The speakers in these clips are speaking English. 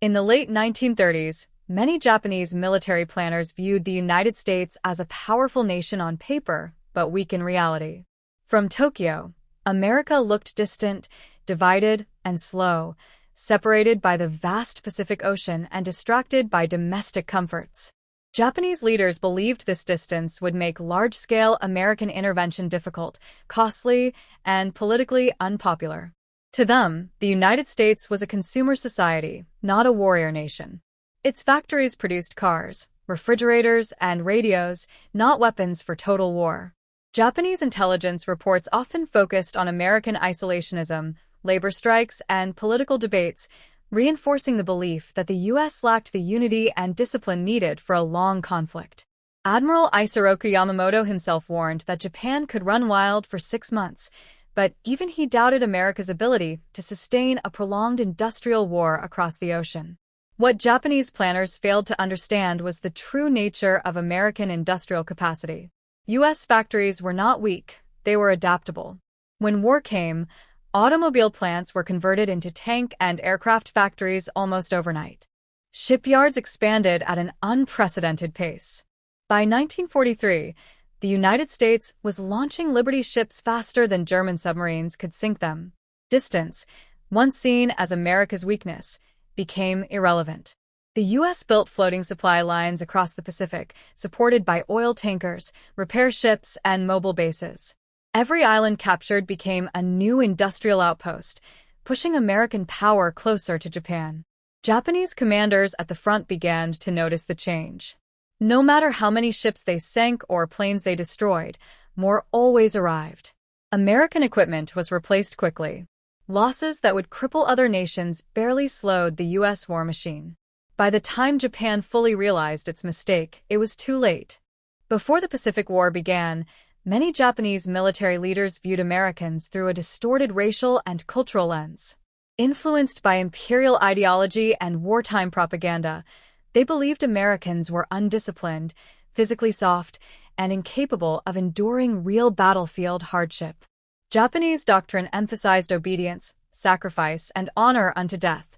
In the late 1930s, many Japanese military planners viewed the United States as a powerful nation on paper, but weak in reality. From Tokyo, America looked distant, divided, and slow, separated by the vast Pacific Ocean and distracted by domestic comforts. Japanese leaders believed this distance would make large-scale American intervention difficult, costly, and politically unpopular. To them, the United States was a consumer society, not a warrior nation. Its factories produced cars, refrigerators, and radios, not weapons for total war. Japanese intelligence reports often focused on American isolationism, labor strikes, and political debates, reinforcing the belief that the U.S. lacked the unity and discipline needed for a long conflict. Admiral Isoroku Yamamoto himself warned that Japan could run wild for 6 months, but even he doubted America's ability to sustain a prolonged industrial war across the ocean. What Japanese planners failed to understand was the true nature of American industrial capacity. U.S. factories were not weak, they were adaptable. When war came, automobile plants were converted into tank and aircraft factories almost overnight. Shipyards expanded at an unprecedented pace. By 1943, the United States was launching Liberty ships faster than German submarines could sink them. Distance, once seen as America's weakness, became irrelevant. The U.S. built floating supply lines across the Pacific, supported by oil tankers, repair ships, and mobile bases. Every island captured became a new industrial outpost, pushing American power closer to Japan. Japanese commanders at the front began to notice the change. No matter how many ships they sank or planes they destroyed, more always arrived. American equipment was replaced quickly. Losses that would cripple other nations barely slowed the U.S. war machine. By the time Japan fully realized its mistake, it was too late. Before the Pacific War began, many Japanese military leaders viewed Americans through a distorted racial and cultural lens. Influenced by imperial ideology and wartime propaganda, they believed Americans were undisciplined, physically soft, and incapable of enduring real battlefield hardship. Japanese doctrine emphasized obedience, sacrifice, and honor unto death,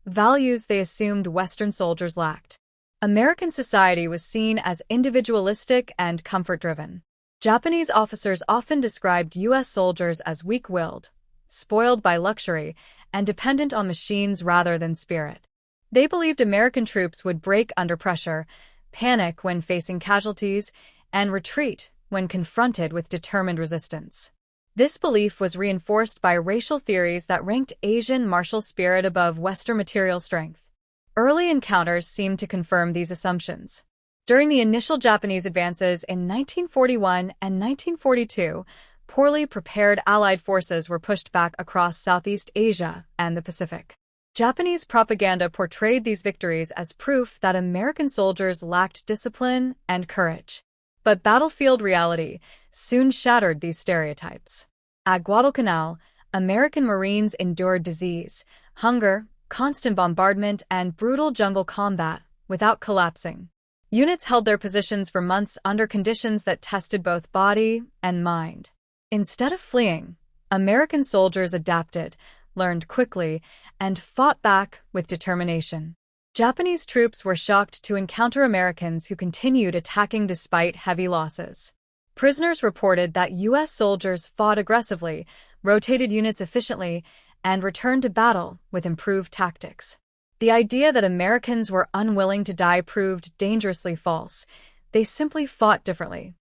values they assumed Western soldiers lacked. American society was seen as individualistic and comfort-driven. Japanese officers often described U.S. soldiers as weak-willed, spoiled by luxury, and dependent on machines rather than spirit. They believed American troops would break under pressure, panic when facing casualties, and retreat when confronted with determined resistance. This belief was reinforced by racial theories that ranked Asian martial spirit above Western material strength. Early encounters seemed to confirm these assumptions. During the initial Japanese advances in 1941 and 1942, poorly prepared Allied forces were pushed back across Southeast Asia and the Pacific. Japanese propaganda portrayed these victories as proof that American soldiers lacked discipline and courage. But battlefield reality soon shattered these stereotypes. At Guadalcanal, American Marines endured disease, hunger, constant bombardment, and brutal jungle combat without collapsing. Units held their positions for months under conditions that tested both body and mind. Instead of fleeing, American soldiers adapted, learned quickly, and fought back with determination. Japanese troops were shocked to encounter Americans who continued attacking despite heavy losses. Prisoners reported that U.S. soldiers fought aggressively, rotated units efficiently, and returned to battle with improved tactics. The idea that Americans were unwilling to die proved dangerously false. They simply fought differently.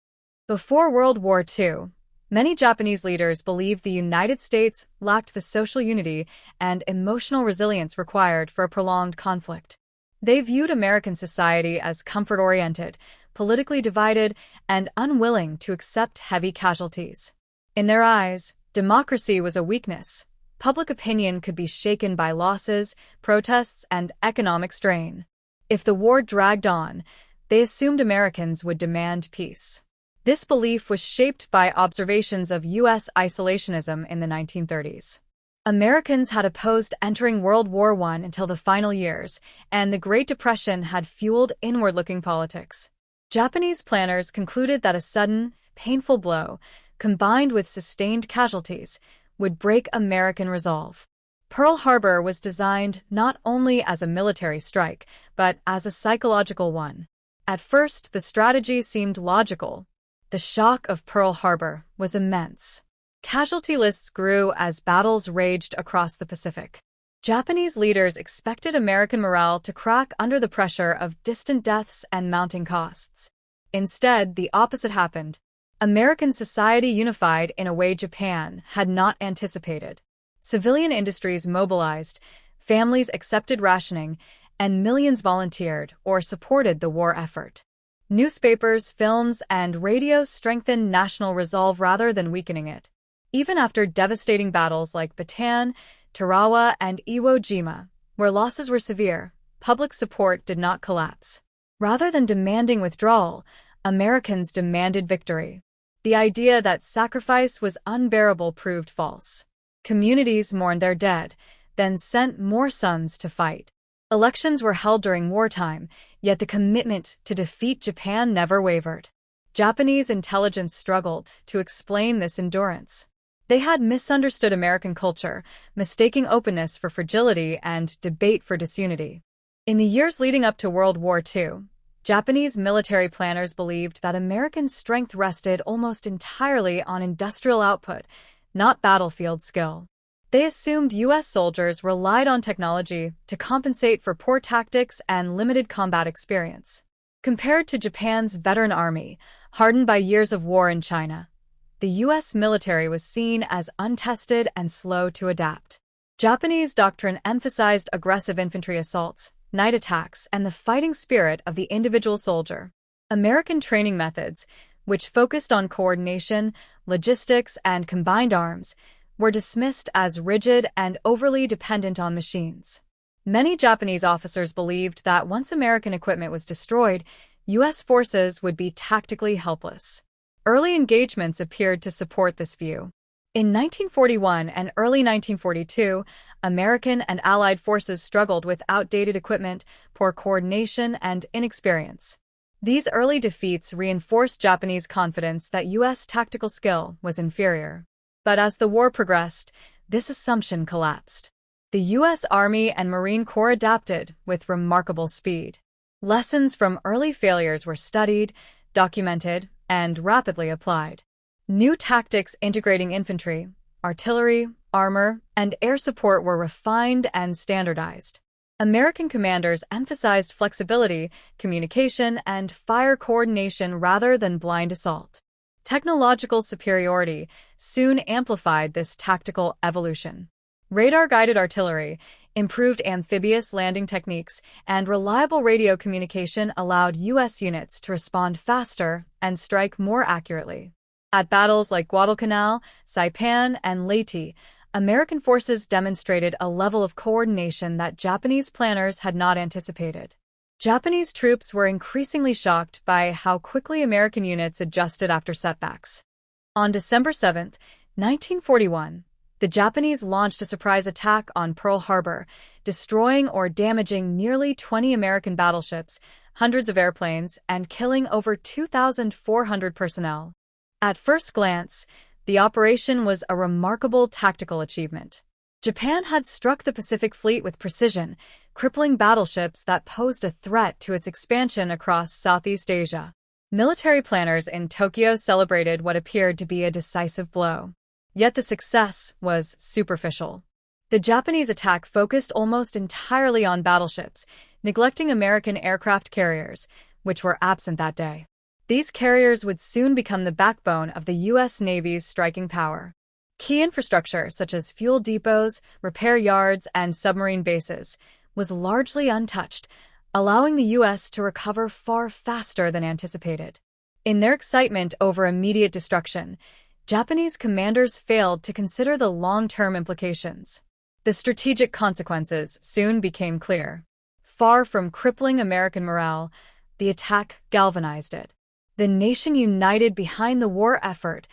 Before World War II, many Japanese leaders believed the United States lacked the social unity and emotional resilience required for a prolonged conflict. They viewed American society as comfort-oriented, politically divided, and unwilling to accept heavy casualties. In their eyes, democracy was a weakness. Public opinion could be shaken by losses, protests, and economic strain. If the war dragged on, they assumed Americans would demand peace. This belief was shaped by observations of U.S. isolationism in the 1930s. Americans had opposed entering World War I until the final years, and the Great Depression had fueled inward-looking politics. Japanese planners concluded that a sudden, painful blow, combined with sustained casualties, would break American resolve. Pearl Harbor was designed not only as a military strike, but as a psychological one. At first, the strategy seemed logical. The shock of Pearl Harbor was immense. Casualty lists grew as battles raged across the Pacific. Japanese leaders expected American morale to crack under the pressure of distant deaths and mounting costs. Instead, the opposite happened. American society unified in a way Japan had not anticipated. Civilian industries mobilized, families accepted rationing, and millions volunteered or supported the war effort. Newspapers, films, and radio strengthened national resolve rather than weakening it. Even after devastating battles like Bataan, Tarawa, and Iwo Jima, where losses were severe, public support did not collapse. Rather than demanding withdrawal, Americans demanded victory. The idea that sacrifice was unbearable proved false. Communities mourned their dead, then sent more sons to fight. Elections were held during wartime, yet the commitment to defeat Japan never wavered. Japanese intelligence struggled to explain this endurance. They had misunderstood American culture, mistaking openness for fragility and debate for disunity. In the years leading up to World War II, Japanese military planners believed that American strength rested almost entirely on industrial output, not battlefield skill. They assumed U.S. soldiers relied on technology to compensate for poor tactics and limited combat experience. Compared to Japan's veteran army, hardened by years of war in China, the U.S. military was seen as untested and slow to adapt. Japanese doctrine emphasized aggressive infantry assaults, night attacks, and the fighting spirit of the individual soldier. American training methods, which focused on coordination, logistics, and combined arms, were dismissed as rigid and overly dependent on machines. Many Japanese officers believed that once American equipment was destroyed, U.S. forces would be tactically helpless. Early engagements appeared to support this view. In 1941 and early 1942, American and Allied forces struggled with outdated equipment, poor coordination, and inexperience. These early defeats reinforced Japanese confidence that U.S. tactical skill was inferior. But as the war progressed, this assumption collapsed. The U.S. Army and Marine Corps adapted with remarkable speed. Lessons from early failures were studied, documented, and rapidly applied. New tactics integrating infantry, artillery, armor, and air support were refined and standardized. American commanders emphasized flexibility, communication, and fire coordination rather than blind assault. Technological superiority soon amplified this tactical evolution. Radar-guided artillery, improved amphibious landing techniques, and reliable radio communication allowed U.S. units to respond faster and strike more accurately. At battles like Guadalcanal, Saipan, and Leyte, American forces demonstrated a level of coordination that Japanese planners had not anticipated. Japanese troops were increasingly shocked by how quickly American units adjusted after setbacks. On December 7, 1941, the Japanese launched a surprise attack on Pearl Harbor, destroying or damaging nearly 20 American battleships, hundreds of airplanes, and killing over 2,400 personnel. At first glance, the operation was a remarkable tactical achievement. Japan had struck the Pacific Fleet with precision, crippling battleships that posed a threat to its expansion across Southeast Asia. Military planners in Tokyo celebrated what appeared to be a decisive blow. Yet the success was superficial. The Japanese attack focused almost entirely on battleships, neglecting American aircraft carriers, which were absent that day. These carriers would soon become the backbone of the U.S. Navy's striking power. Key infrastructure, such as fuel depots, repair yards, and submarine bases, was largely untouched, allowing the U.S. to recover far faster than anticipated. In their excitement over immediate destruction, Japanese commanders failed to consider the long-term implications. The strategic consequences soon became clear. Far from crippling American morale, the attack galvanized it. The nation united behind the war effort,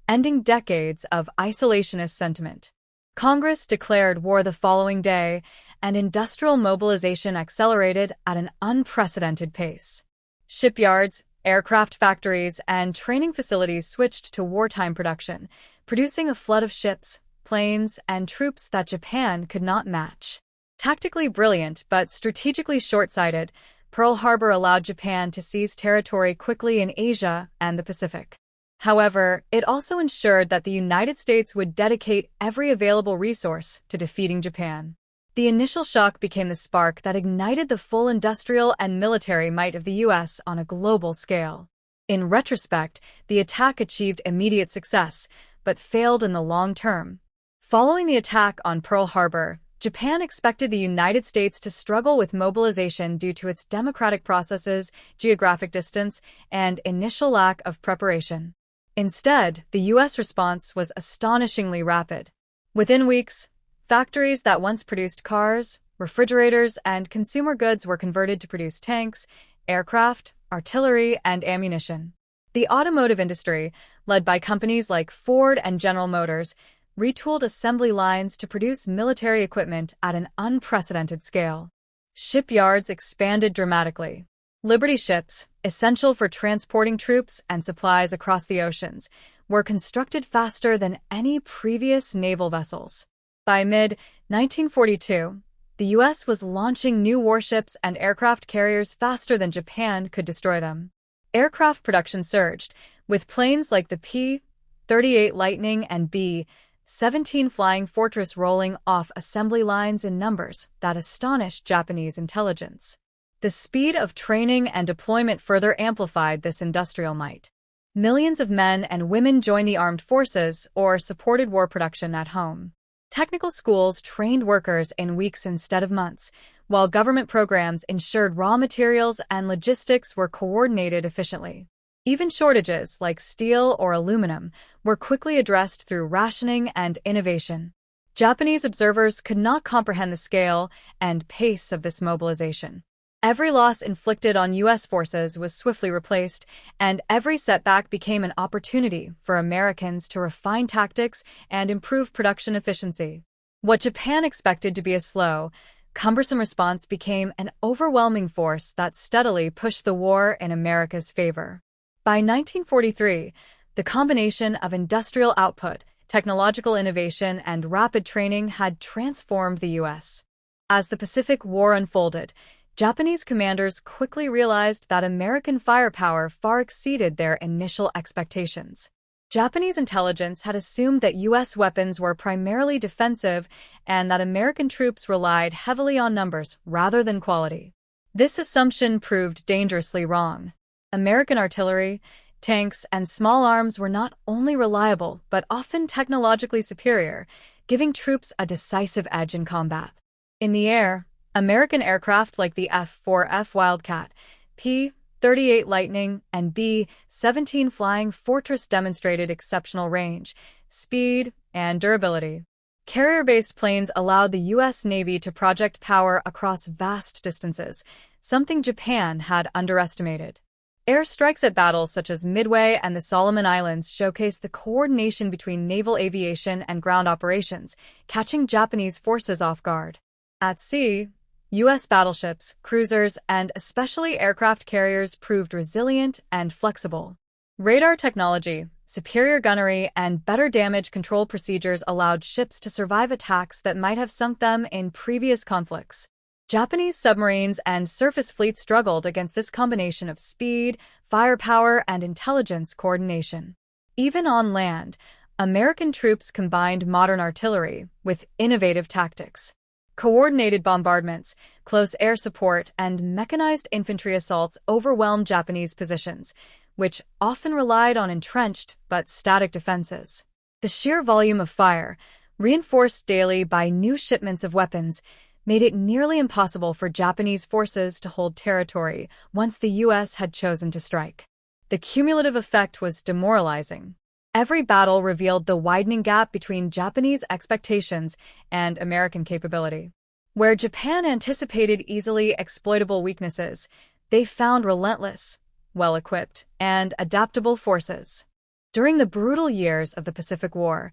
ending decades of isolationist sentiment. Congress declared war the following day, and industrial mobilization accelerated at an unprecedented pace. Shipyards, aircraft factories, and training facilities switched to wartime production, producing a flood of ships, planes, and troops that Japan could not match. Tactically brilliant but strategically short-sighted, Pearl Harbor allowed Japan to seize territory quickly in Asia and the Pacific. However, it also ensured that the United States would dedicate every available resource to defeating Japan. The initial shock became the spark that ignited the full industrial and military might of the U.S. on a global scale. In retrospect, the attack achieved immediate success, but failed in the long term. Following the attack on Pearl Harbor, Japan expected the United States to struggle with mobilization due to its democratic processes, geographic distance, and initial lack of preparation. Instead, the U.S. response was astonishingly rapid. Within weeks, factories that once produced cars, refrigerators, and consumer goods were converted to produce tanks, aircraft, artillery, and ammunition. The automotive industry, led by companies like Ford and General Motors, retooled assembly lines to produce military equipment at an unprecedented scale. Shipyards expanded dramatically. Liberty ships, essential for transporting troops and supplies across the oceans, were constructed faster than any previous naval vessels. By mid-1942, the U.S. was launching new warships and aircraft carriers faster than Japan could destroy them. Aircraft production surged, with planes like the P-38 Lightning and B-17 Flying Fortress rolling off assembly lines in numbers that astonished Japanese intelligence. The speed of training and deployment further amplified this industrial might. Millions of men and women joined the armed forces or supported war production at home. Technical schools trained workers in weeks instead of months, while government programs ensured raw materials and logistics were coordinated efficiently. Even shortages like steel or aluminum were quickly addressed through rationing and innovation. Japanese observers could not comprehend the scale and pace of this mobilization. Every loss inflicted on U.S. forces was swiftly replaced, and every setback became an opportunity for Americans to refine tactics and improve production efficiency. What Japan expected to be a slow, cumbersome response became an overwhelming force that steadily pushed the war in America's favor. By 1943, the combination of industrial output, technological innovation, and rapid training had transformed the U.S. As the Pacific War unfolded, Japanese commanders quickly realized that American firepower far exceeded their initial expectations. Japanese intelligence had assumed that U.S. weapons were primarily defensive and that American troops relied heavily on numbers rather than quality. This assumption proved dangerously wrong. American artillery, tanks, and small arms were not only reliable but often technologically superior, giving troops a decisive edge in combat. In the air, American aircraft like the F-4F Wildcat, P-38 Lightning, and B-17 Flying Fortress demonstrated exceptional range, speed, and durability. Carrier-based planes allowed the U.S. Navy to project power across vast distances, something Japan had underestimated. Airstrikes at battles such as Midway and the Solomon Islands showcased the coordination between naval aviation and ground operations, catching Japanese forces off guard. At sea, U.S. battleships, cruisers, and especially aircraft carriers proved resilient and flexible. Radar technology, superior gunnery, and better damage control procedures allowed ships to survive attacks that might have sunk them in previous conflicts. Japanese submarines and surface fleets struggled against this combination of speed, firepower, and intelligence coordination. Even on land, American troops combined modern artillery with innovative tactics. Coordinated bombardments, close air support, and mechanized infantry assaults overwhelmed Japanese positions, which often relied on entrenched but static defenses. The sheer volume of fire, reinforced daily by new shipments of weapons, made it nearly impossible for Japanese forces to hold territory once the U.S. had chosen to strike. The cumulative effect was demoralizing. Every battle revealed the widening gap between Japanese expectations and American capability. Where Japan anticipated easily exploitable weaknesses, they found relentless, well-equipped, and adaptable forces. During the brutal years of the Pacific War,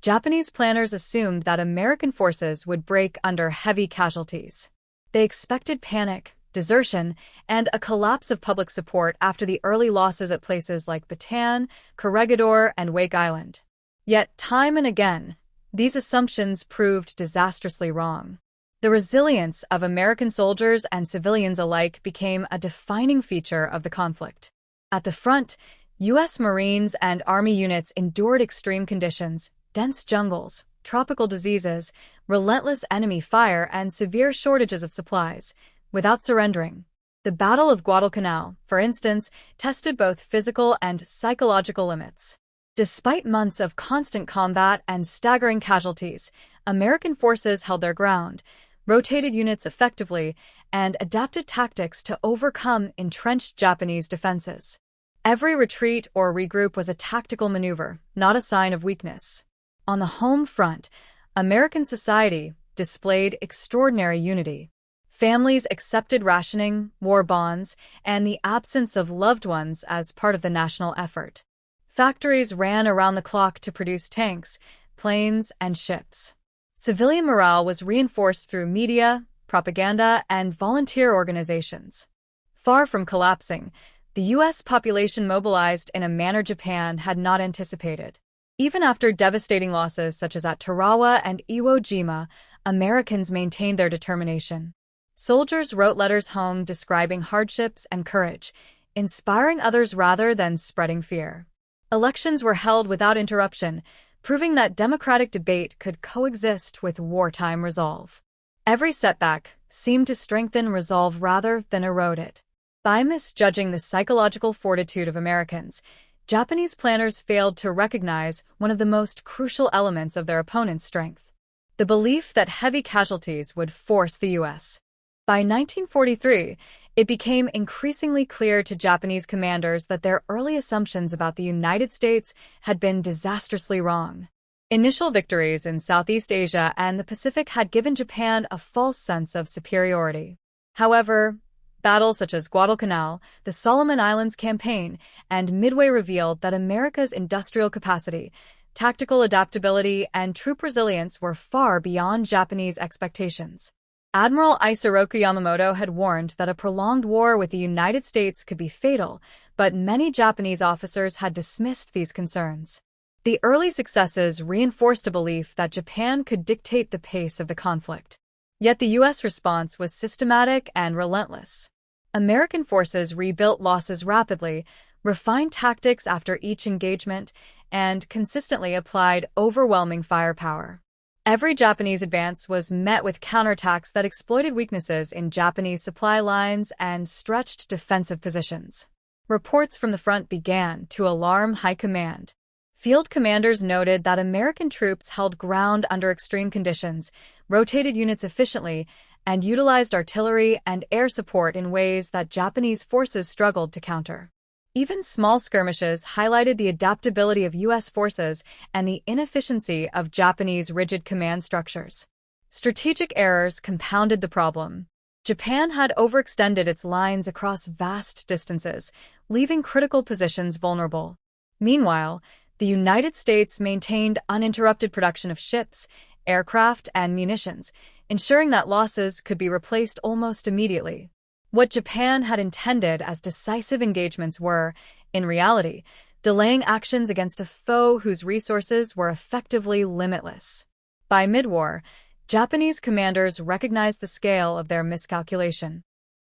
Japanese planners assumed that American forces would break under heavy casualties. They expected panic, desertion, and a collapse of public support after the early losses at places like Bataan, Corregidor, and Wake Island. Yet, time and again, These assumptions proved disastrously wrong. The resilience of American soldiers and civilians alike became a defining feature of the conflict. At the front, U.S. Marines and Army units endured extreme conditions, dense jungles, tropical diseases, relentless enemy fire, and severe shortages of supplies, without surrendering. The Battle of Guadalcanal, for instance, tested both physical and psychological limits. Despite months of constant combat and staggering casualties, American forces held their ground, rotated units effectively, and adapted tactics to overcome entrenched Japanese defenses. Every retreat or regroup was a tactical maneuver, not a sign of weakness. On the home front, American society displayed extraordinary unity. Families accepted rationing, war bonds, and the absence of loved ones as part of the national effort. Factories ran around the clock to produce tanks, planes, and ships. Civilian morale was reinforced through media, propaganda, and volunteer organizations. Far from collapsing, the U.S. population mobilized in a manner Japan had not anticipated. Even after devastating losses such as at Tarawa and Iwo Jima, Americans maintained their determination. Soldiers wrote letters home describing hardships and courage, inspiring others rather than spreading fear. Elections were held without interruption, proving that democratic debate could coexist with wartime resolve. Every setback seemed to strengthen resolve rather than erode it. By misjudging the psychological fortitude of Americans, Japanese planners failed to recognize one of the most crucial elements of their opponent's strength: the belief that heavy casualties would force the U.S. By 1943, it became increasingly clear to Japanese commanders that their early assumptions about the United States had been disastrously wrong. Initial victories in Southeast Asia and the Pacific had given Japan a false sense of superiority. However, battles such as Guadalcanal, the Solomon Islands Campaign, and Midway revealed that America's industrial capacity, tactical adaptability, and troop resilience were far beyond Japanese expectations. Admiral Isoroku Yamamoto had warned that a prolonged war with the United States could be fatal, but many Japanese officers had dismissed these concerns. The early successes reinforced a belief that Japan could dictate the pace of the conflict. Yet the U.S. response was systematic and relentless. American forces rebuilt losses rapidly, refined tactics after each engagement, and consistently applied overwhelming firepower. Every Japanese advance was met with counterattacks that exploited weaknesses in Japanese supply lines and stretched defensive positions. Reports from the front began to alarm high command. Field commanders noted that American troops held ground under extreme conditions, rotated units efficiently, and utilized artillery and air support in ways that Japanese forces struggled to counter. Even small skirmishes highlighted the adaptability of U.S. forces and the inefficiency of Japanese rigid command structures. Strategic errors compounded the problem. Japan had overextended its lines across vast distances, leaving critical positions vulnerable. Meanwhile, the United States maintained uninterrupted production of ships, aircraft, and munitions, ensuring that losses could be replaced almost immediately. What Japan had intended as decisive engagements were, in reality, delaying actions against a foe whose resources were effectively limitless. By mid-war, Japanese commanders recognized the scale of their miscalculation.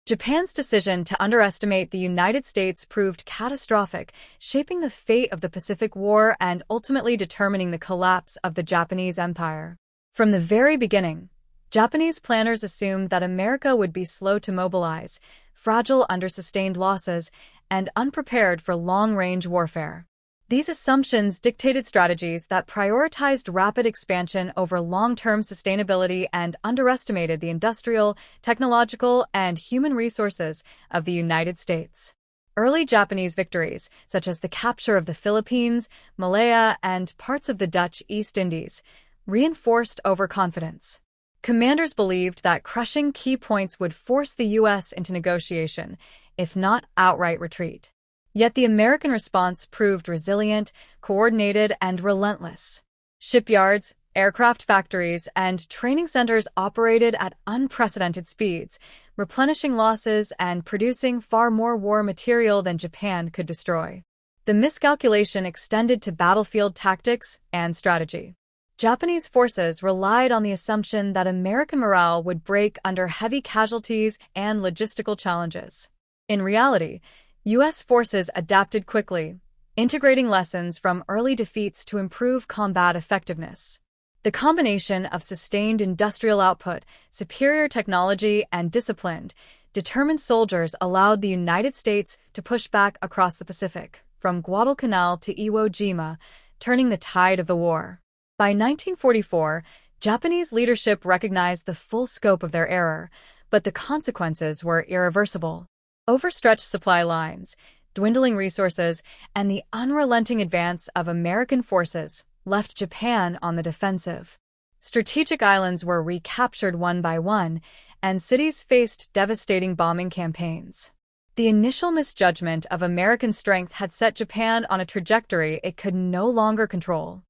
Japan's decision to underestimate the United States proved catastrophic, shaping the fate of the Pacific War and ultimately determining the collapse of the Japanese Empire. From the very beginning, Japanese planners assumed that America would be slow to mobilize, fragile under sustained losses, and unprepared for long-range warfare. These assumptions dictated strategies that prioritized rapid expansion over long-term sustainability and underestimated the industrial, technological, and human resources of the United States. Early Japanese victories, such as the capture of the Philippines, Malaya, and parts of the Dutch East Indies, reinforced overconfidence. Commanders believed that crushing key points would force the U.S. into negotiation, if not outright retreat. Yet the American response proved resilient, coordinated, and relentless. Shipyards, aircraft factories, and training centers operated at unprecedented speeds, replenishing losses and producing far more war material than Japan could destroy. The miscalculation extended to battlefield tactics and strategy. Japanese forces relied on the assumption that American morale would break under heavy casualties and logistical challenges. In reality, U.S. forces adapted quickly, integrating lessons from early defeats to improve combat effectiveness. The combination of sustained industrial output, superior technology, and disciplined, determined soldiers allowed the United States to push back across the Pacific, from Guadalcanal to Iwo Jima, turning the tide of the war. By 1944, Japanese leadership recognized the full scope of their error, but the consequences were irreversible. Overstretched supply lines, dwindling resources, and the unrelenting advance of American forces left Japan on the defensive. Strategic islands were recaptured one by one, and cities faced devastating bombing campaigns. The initial misjudgment of American strength had set Japan on a trajectory it could no longer control.